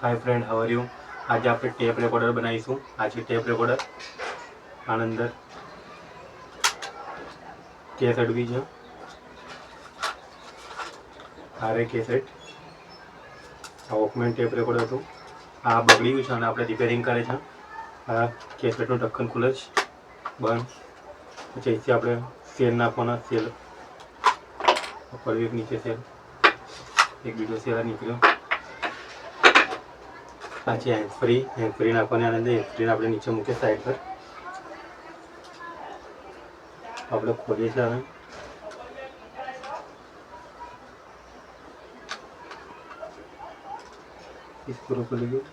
Hi friend, how are you. आज आप tape recorder बनाईशू। आज टेप रेकॉर्डर आना अंदर केसेट भी है। हारे केसेट आ वॉकमेन टेप रेकॉर्डर હતું। આ બગડી ગયું છે અને આપણે રિપેરિંગ કરે છે। આ કેસેટનું ઢક્કન ખુલે છે બંધ। પછી અહીંથી આપણે સેલ નાખવાના। સેલ ઉપર એક નીચે સેલ, એક બીજો સેલ નીકળ્યો। પાછી હેન્ડ ફ્રી નાખવાની। આનંદ હેન્ડ ફ્રી આપણે નીચે મૂકીએ સાઈડ પર। આપણે ખોલીએ છીએ હવે। સ્ક્રૂ ખુલી ગયું।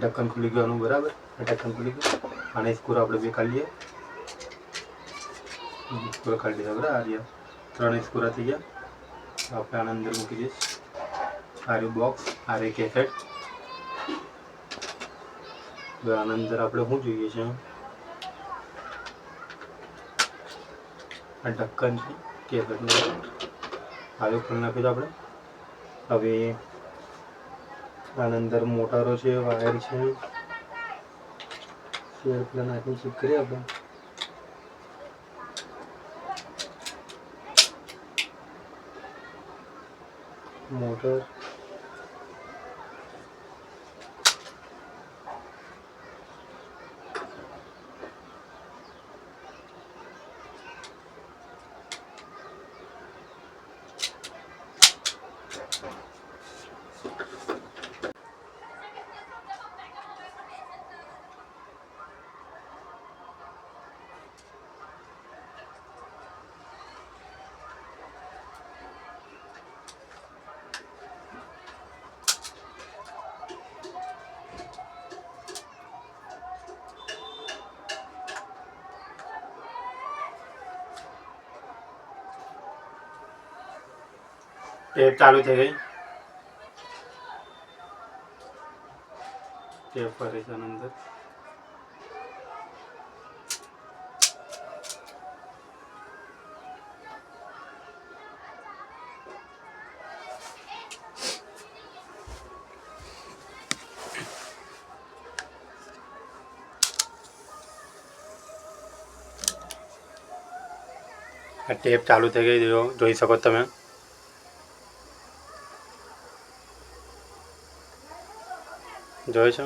ढक्कन खुली गया बराबर। ढक्कन खुली गया आने स्क्रू આપણે બે કાઢીએ। સ્ક્રૂ કાઢી દીધા બરાબર। આ રહ્યા 3 સ્ક્રૂ થઈ ગયા। આપણે આના અંદર મૂકી દઈશ। આ રહ્યું બોક્સ, આ રહી કેસેટ। હવે આના અંદર આપણે શું જોઈએ છે? આ ઢક્કન છે કેસેટનું। આ ખોલી નાખ્યું છે આપણે। હવે આના અંદર મોટરો છે, વાયર છે। શેર પેલા નાખીને ચેક કરીએ આપણે। મોટર टेप चालू થઈ ગઈ। ટેપ ફરે છે અંદર। આ ટેપ ચાલુ થઈ ગઈ જોઈ શકો તમે। જોઈ છો?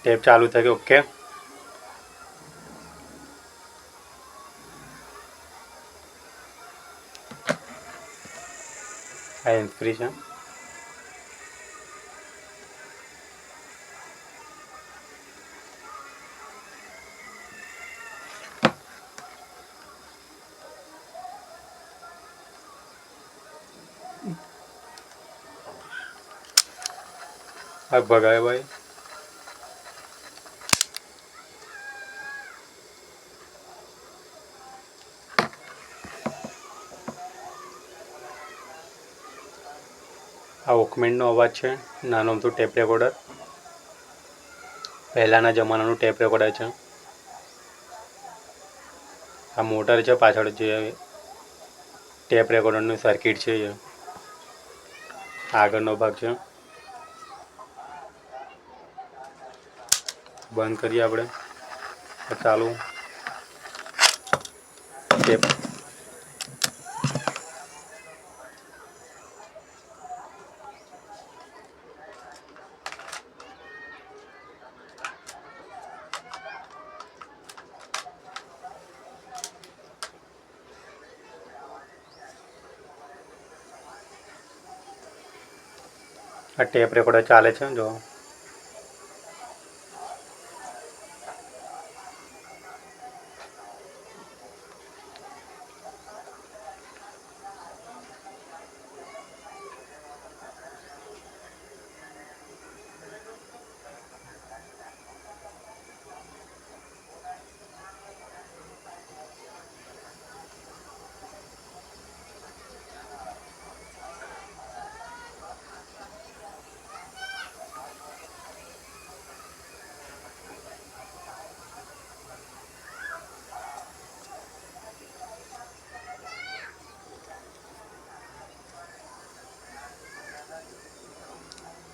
ટેપ ચાલુ થઈ ગઈ। ઓકે, આ હેન્ડ ફ્રી છે। આ ભગાય ભાઈ। આ વોકમેનનો અવાજ છે। નાનો અમથું ટેપ રેકોર્ડર, પહેલાંના જમાનાનું ટેપ રેકોર્ડર છે। આ મોટર છે પાછળ જે ટેપ રેકોર્ડરનું સર્કિટ છે એ આગળનો ભાગ છે। બંધ કરીએ આપણે। ચાલુ ટેપ આ ટેપ રેકોર્ડર ચાલે છે જો।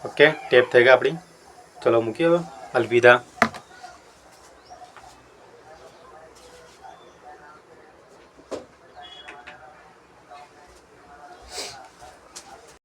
ઓકે ટેપ થઈ ગયા આપણી. ચલો મૂકીએ હવે. અલવિદા.